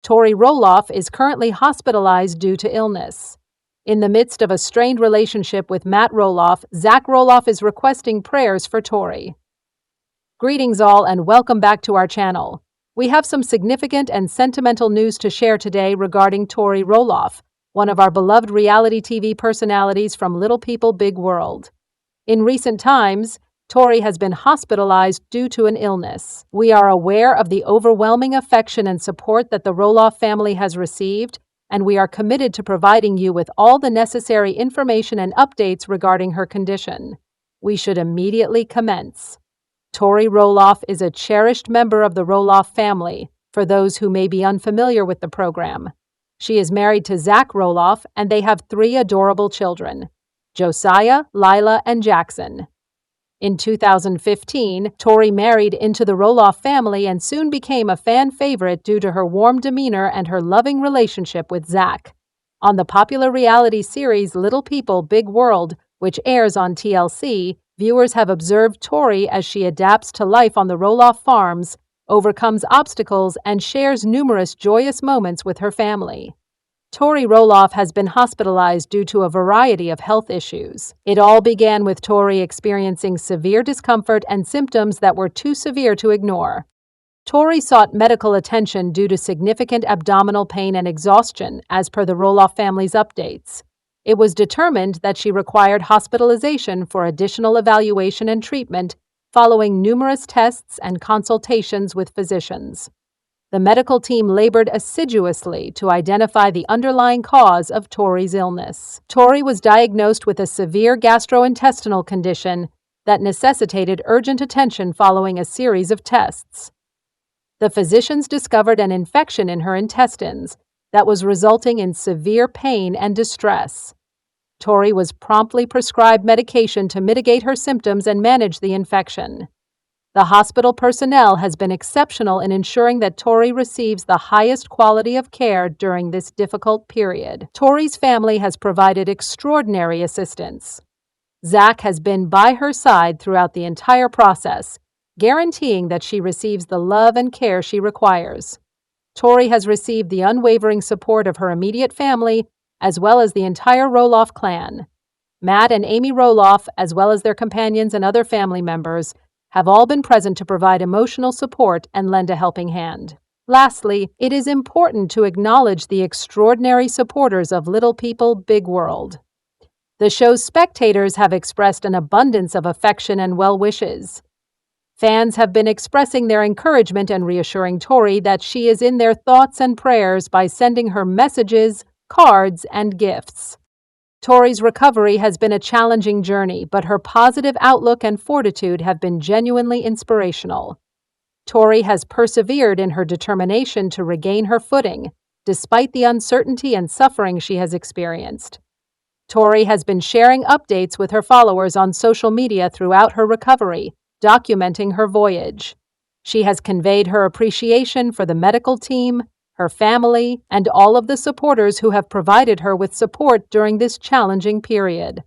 Tori Roloff is currently hospitalized due to illness. In the midst of a strained relationship with Matt Roloff, Zach Roloff is requesting prayers for Tori. Greetings all and welcome back to our channel. We have some significant and sentimental news to share today regarding Tori Roloff, one of our beloved reality TV personalities from Little People Big World. In recent times, Tori has been hospitalized due to an illness. We are aware of the overwhelming affection and support that the Roloff family has received, and we are committed to providing you with all the necessary information and updates regarding her condition. We should immediately commence. Tori Roloff is a cherished member of the Roloff family, for those who may be unfamiliar with the program. She is married to Zach Roloff, and they have 3 adorable children: Josiah, Lila, and Jackson. In 2015, Tori married into the Roloff family and soon became a fan favorite due to her warm demeanor and her loving relationship with Zach. On the popular reality series Little People Big World, which airs on TLC, viewers have observed Tori as she adapts to life on the Roloff farms, overcomes obstacles, and shares numerous joyous moments with her family. Tori Roloff has been hospitalized due to a variety of health issues. It all began with Tori experiencing severe discomfort and symptoms that were too severe to ignore. Tori sought medical attention due to significant abdominal pain and exhaustion, as per the Roloff family's updates. It was determined that she required hospitalization for additional evaluation and treatment following numerous tests and consultations with physicians. The medical team labored assiduously to identify the underlying cause of Tori's illness. Tori was diagnosed with a severe gastrointestinal condition that necessitated urgent attention following a series of tests. The physicians discovered an infection in her intestines that was resulting in severe pain and distress. Tori was promptly prescribed medication to mitigate her symptoms and manage the infection. The hospital personnel has been exceptional in ensuring that Tori receives the highest quality of care during this difficult period. Tori's family has provided extraordinary assistance. Zach has been by her side throughout the entire process, guaranteeing that she receives the love and care she requires. Tori has received the unwavering support of her immediate family, as well as the entire Roloff clan. Matt and Amy Roloff, as well as their companions and other family members, have all been present to provide emotional support and lend a helping hand. Lastly, it is important to acknowledge the extraordinary supporters of Little People Big World. The show's spectators have expressed an abundance of affection and well wishes. Fans have been expressing their encouragement and reassuring Tori that she is in their thoughts and prayers by sending her messages, cards, and gifts. Tori's recovery has been a challenging journey, but her positive outlook and fortitude have been genuinely inspirational. Tori has persevered in her determination to regain her footing, despite the uncertainty and suffering she has experienced. Tori has been sharing updates with her followers on social media throughout her recovery, documenting her voyage. She has conveyed her appreciation for the medical team, her family, and all of the supporters who have provided her with support during this challenging period.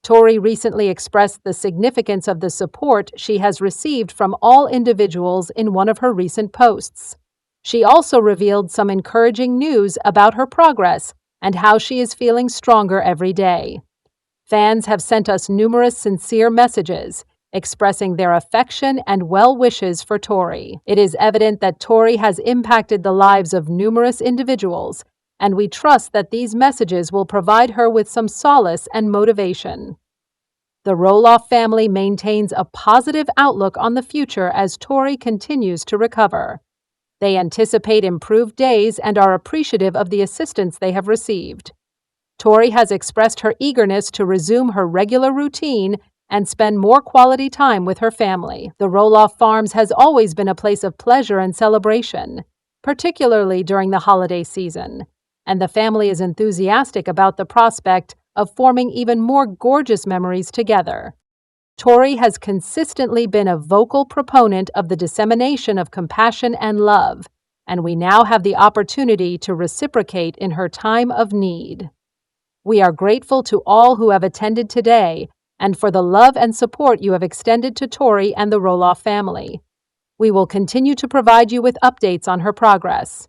Tori recently expressed the significance of the support she has received from all individuals in one of her recent posts. She also revealed some encouraging news about her progress and how she is feeling stronger every day. Fans have sent us numerous sincere messages, expressing their affection and well wishes for Tori. It is evident that Tori has impacted the lives of numerous individuals, and we trust that these messages will provide her with some solace and motivation. The Roloff family maintains a positive outlook on the future as Tori continues to recover. They anticipate improved days and are appreciative of the assistance they have received. Tori has expressed her eagerness to resume her regular routine and spend more quality time with her family. The Roloff Farms has always been a place of pleasure and celebration, particularly during the holiday season, and the family is enthusiastic about the prospect of forming even more gorgeous memories together. Tori has consistently been a vocal proponent of the dissemination of compassion and love, and we now have the opportunity to reciprocate in her time of need. We are grateful to all who have attended today and for the love and support you have extended to Tori and the Roloff family. We will continue to provide you with updates on her progress.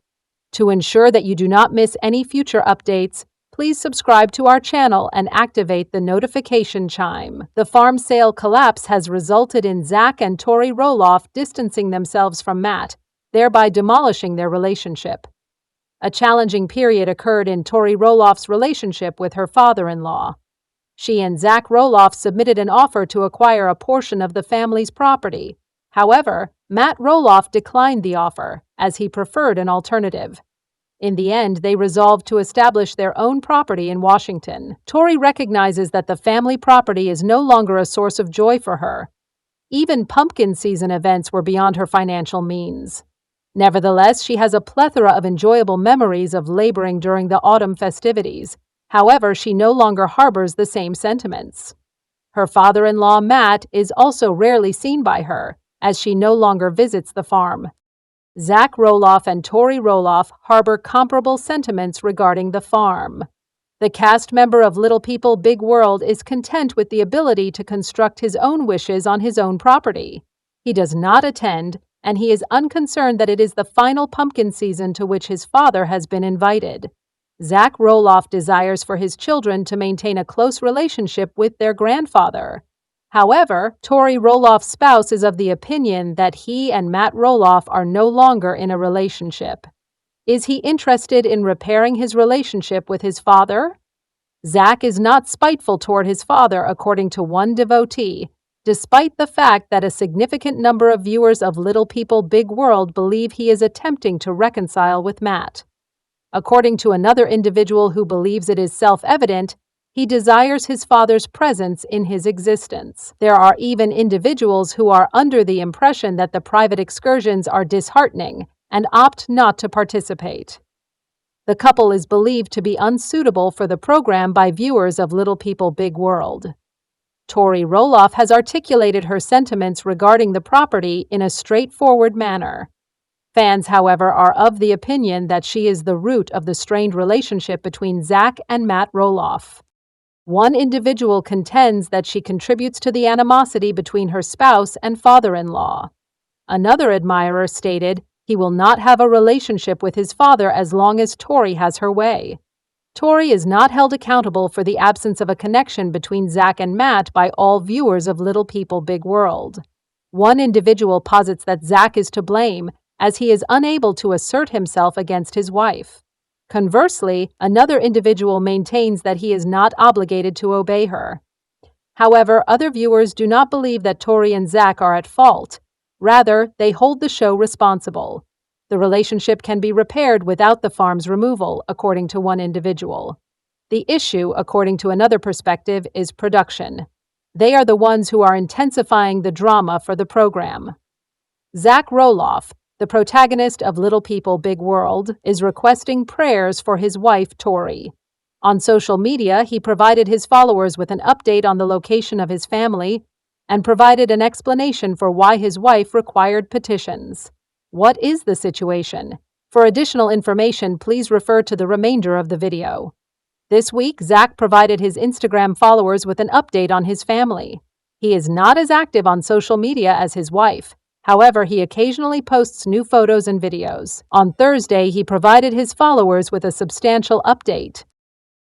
To ensure that you do not miss any future updates, please subscribe to our channel and activate the notification chime. The farm sale collapse has resulted in Zach and Tori Roloff distancing themselves from Matt, thereby demolishing their relationship. A challenging period occurred in Tori Roloff's relationship with her father-in-law. She and Zach Roloff submitted an offer to acquire a portion of the family's property. However, Matt Roloff declined the offer, as he preferred an alternative. In the end, they resolved to establish their own property in Washington. Tori recognizes that the family property is no longer a source of joy for her. Even pumpkin season events were beyond her financial means. Nevertheless, she has a plethora of enjoyable memories of laboring during the autumn festivities. However, she no longer harbors the same sentiments. Her father-in-law, Matt, is also rarely seen by her, as she no longer visits the farm. Zach Roloff and Tori Roloff harbor comparable sentiments regarding the farm. The cast member of Little People, Big World is content with the ability to construct his own wishes on his own property. He does not attend, and he is unconcerned that it is the final pumpkin season to which his father has been invited. Zach Roloff desires for his children to maintain a close relationship with their grandfather. However, Tori Roloff's spouse is of the opinion that he and Matt Roloff are no longer in a relationship. Is he interested in repairing his relationship with his father? Zach is not spiteful toward his father, according to one devotee, despite the fact that a significant number of viewers of Little People, Big World believe he is attempting to reconcile with Matt. According to another individual who believes it is self-evident, he desires his father's presence in his existence. There are even individuals who are under the impression that the private excursions are disheartening and opt not to participate. The couple is believed to be unsuitable for the program by viewers of Little People, Big World. Tori Roloff has articulated her sentiments regarding the property in a straightforward manner. Fans, however, are of the opinion that she is the root of the strained relationship between Zach and Matt Roloff. One individual contends that she contributes to the animosity between her spouse and father-in-law. Another admirer stated he will not have a relationship with his father as long as Tori has her way. Tori is not held accountable for the absence of a connection between Zach and Matt by all viewers of Little People, Big World. One individual posits that Zach is to blame, as he is unable to assert himself against his wife. Conversely, another individual maintains that he is not obligated to obey her. However, other viewers do not believe that Tori and Zach are at fault. Rather, they hold the show responsible. The relationship can be repaired without the farm's removal, according to one individual. The issue, according to another perspective, is production. They are the ones who are intensifying the drama for the program. Zach Roloff, the protagonist of Little People, Big World, is requesting prayers for his wife, Tori. On social media, he provided his followers with an update on the location of his family and provided an explanation for why his wife required petitions. What is the situation? For additional information, please refer to the remainder of the video. This week, Zach provided his Instagram followers with an update on his family. He is not as active on social media as his wife. However, he occasionally posts new photos and videos. On Thursday, he provided his followers with a substantial update.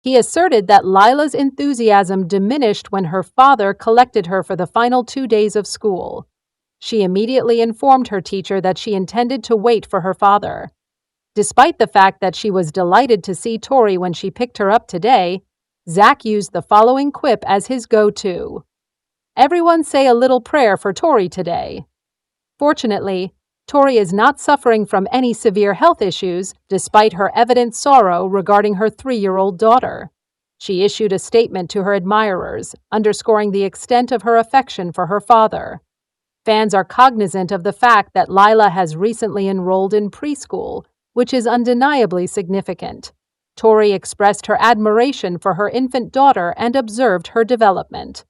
He asserted that Lila's enthusiasm diminished when her father collected her for the final 2 days of school. She immediately informed her teacher that she intended to wait for her father. Despite the fact that she was delighted to see Tori when she picked her up today, Zach used the following quip as his go-to. "Everyone say a little prayer for Tori today." Fortunately, Tori is not suffering from any severe health issues, despite her evident sorrow regarding her 3-year-old daughter. She issued a statement to her admirers, underscoring the extent of her affection for her father. Fans are cognizant of the fact that Lila has recently enrolled in preschool, which is undeniably significant. Tori expressed her admiration for her infant daughter and observed her development.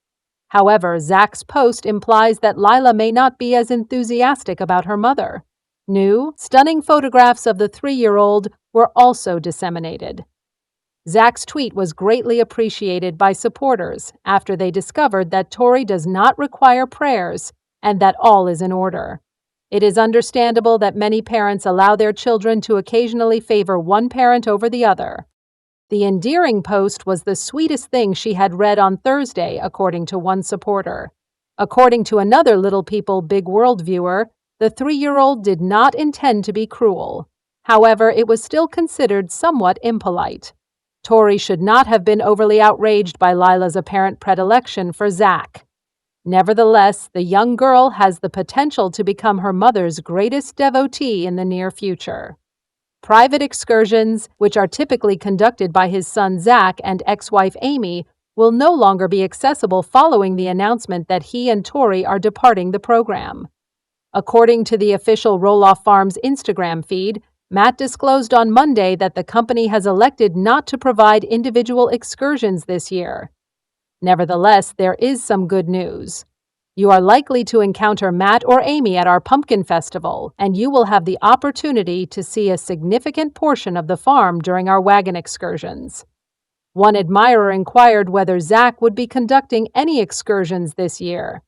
However, Zach's post implies that Lila may not be as enthusiastic about her mother. New, stunning photographs of the 3-year-old were also disseminated. Zach's tweet was greatly appreciated by supporters after they discovered that Tori does not require prayers and that all is in order. It is understandable that many parents allow their children to occasionally favor one parent over the other. The endearing post was the sweetest thing she had read on Thursday, according to one supporter. According to another Little People Big World viewer, the 3-year-old did not intend to be cruel. However, it was still considered somewhat impolite. Tori should not have been overly outraged by Lila's apparent predilection for Zach. Nevertheless, the young girl has the potential to become her mother's greatest devotee in the near future. Private excursions, which are typically conducted by his son Zach and ex-wife Amy, will no longer be accessible following the announcement that he and Tori are departing the program. According to the official Roloff Farms Instagram feed, Matt disclosed on Monday that the company has elected not to provide individual excursions this year. Nevertheless, there is some good news. You are likely to encounter Matt or Amy at our Pumpkin Festival, and you will have the opportunity to see a significant portion of the farm during our wagon excursions. One admirer inquired whether Zach would be conducting any excursions this year.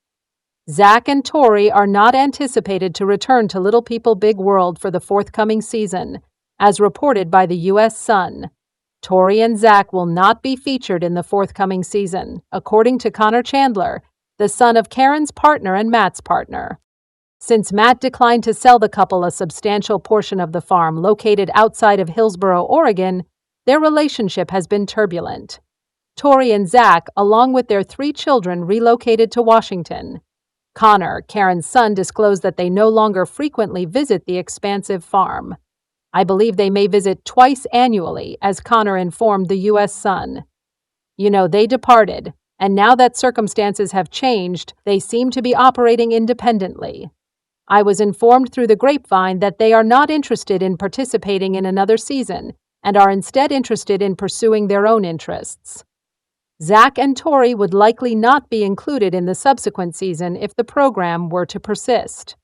Zach and Tori are not anticipated to return to Little People Big World for the forthcoming season, as reported by the U.S. Sun. Tori and Zach will not be featured in the forthcoming season, according to Connor Chandler, the son of Karen's partner and Matt's partner. Since Matt declined to sell the couple a substantial portion of the farm located outside of Hillsboro, Oregon, their relationship has been turbulent. Tori and Zach, along with their 3 children, relocated to Washington. Connor, Karen's son, disclosed that they no longer frequently visit the expansive farm. I believe they may visit twice annually, as Connor informed the U.S. Sun. They departed, and now that circumstances have changed, they seem to be operating independently. I was informed through the grapevine that they are not interested in participating in another season and are instead interested in pursuing their own interests. Zach and Tori would likely not be included in the subsequent season if the program were to persist.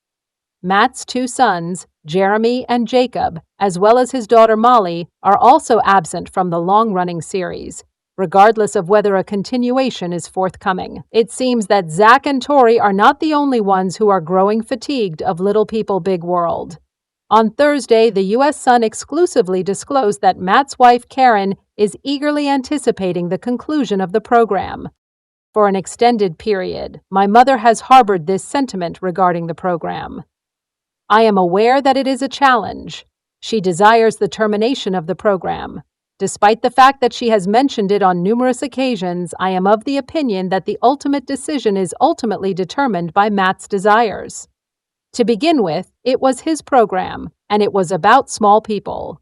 Matt's 2 sons, Jeremy and Jacob, as well as his daughter Molly, are also absent from the long-running series, regardless of whether a continuation is forthcoming. It seems that Zach and Tori are not the only ones who are growing fatigued of Little People Big World. On Thursday, the U.S. Sun exclusively disclosed that Matt's wife Karen is eagerly anticipating the conclusion of the program. For an extended period, my mother has harbored this sentiment regarding the program. I am aware that it is a challenge. She desires the termination of the program. Despite the fact that she has mentioned it on numerous occasions, I am of the opinion that the ultimate decision is ultimately determined by Matt's desires. To begin with, it was his program, and it was about small people.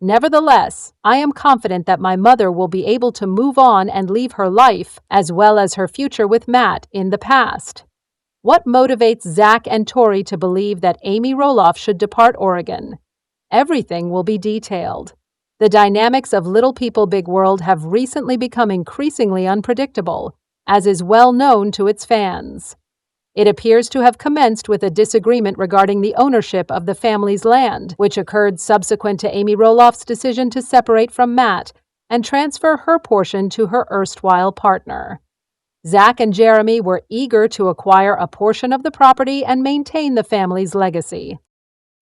Nevertheless, I am confident that my mother will be able to move on and leave her life, as well as her future with Matt, in the past. What motivates Zach and Tori to believe that Amy Roloff should depart Oregon? Everything will be detailed. The dynamics of Little People Big World have recently become increasingly unpredictable, as is well known to its fans. It appears to have commenced with a disagreement regarding the ownership of the family's land, which occurred subsequent to Amy Roloff's decision to separate from Matt and transfer her portion to her erstwhile partner. Zach and Jeremy were eager to acquire a portion of the property and maintain the family's legacy.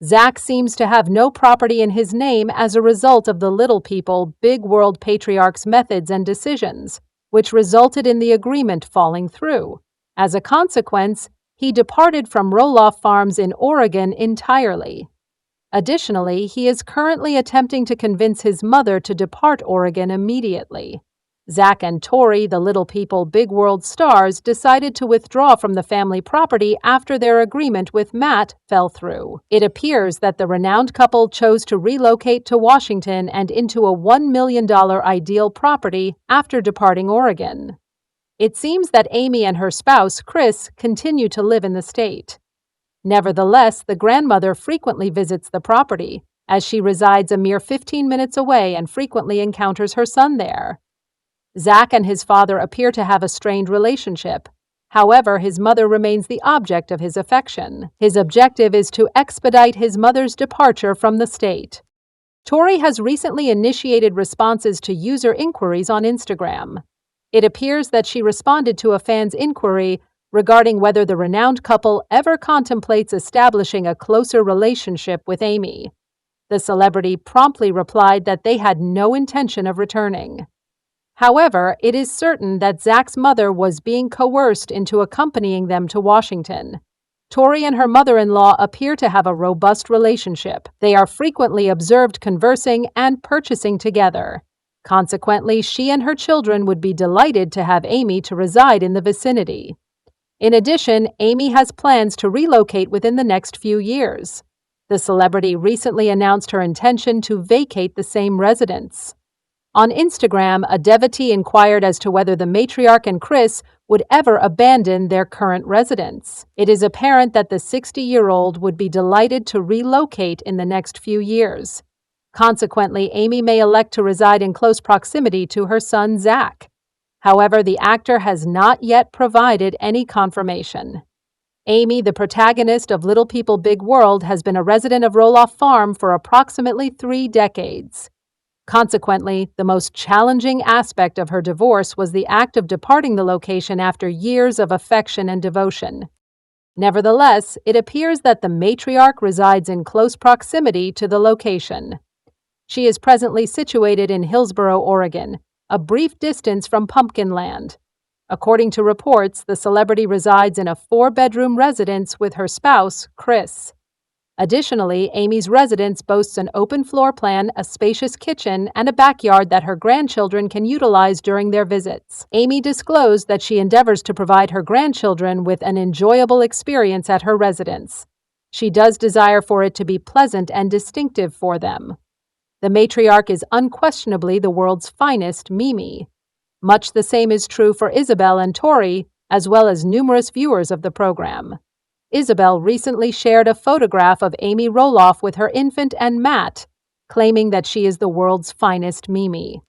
Zach seems to have no property in his name as a result of the Little People Big World patriarch's methods and decisions, which resulted in the agreement falling through. As a consequence, he departed from Roloff Farms in Oregon entirely. Additionally, he is currently attempting to convince his mother to depart Oregon immediately. Zach and Tori, the Little People Big World stars, decided to withdraw from the family property after their agreement with Matt fell through. It appears that the renowned couple chose to relocate to Washington and into a $1 million ideal property after departing Oregon. It seems that Amy and her spouse, Chris, continue to live in the state. Nevertheless, the grandmother frequently visits the property, as she resides a mere 15 minutes away and frequently encounters her son there. Zach and his father appear to have a strained relationship. However, his mother remains the object of his affection. His objective is to expedite his mother's departure from the state. Tori has recently initiated responses to user inquiries on Instagram. It appears that she responded to a fan's inquiry regarding whether the renowned couple ever contemplates establishing a closer relationship with Amy. The celebrity promptly replied that they had no intention of returning. However, it is certain that Zach's mother was being coerced into accompanying them to Washington. Tori and her mother-in-law appear to have a robust relationship. They are frequently observed conversing and purchasing together. Consequently, she and her children would be delighted to have Amy to reside in the vicinity. In addition, Amy has plans to relocate within the next few years. The celebrity recently announced her intention to vacate the same residence. On Instagram, a devotee inquired as to whether the matriarch and Chris would ever abandon their current residence. It is apparent that the 60-year-old would be delighted to relocate in the next few years. Consequently, Amy may elect to reside in close proximity to her son, Zach. However, the actor has not yet provided any confirmation. Amy, the protagonist of Little People Big World, has been a resident of Roloff Farm for approximately 3 decades. Consequently, the most challenging aspect of her divorce was the act of departing the location after years of affection and devotion. Nevertheless, it appears that the matriarch resides in close proximity to the location. She is presently situated in Hillsboro, Oregon, a brief distance from Pumpkinland. According to reports, the celebrity resides in a 4-bedroom residence with her spouse, Chris. Additionally, Amy's residence boasts an open floor plan, a spacious kitchen, and a backyard that her grandchildren can utilize during their visits. Amy disclosed that she endeavors to provide her grandchildren with an enjoyable experience at her residence. She does desire for it to be pleasant and distinctive for them. The matriarch is unquestionably the world's finest Mimi. Much the same is true for Isabel and Tori, as well as numerous viewers of the program. Isabel recently shared a photograph of Amy Roloff with her infant and Matt, claiming that she is the world's finest Mimi.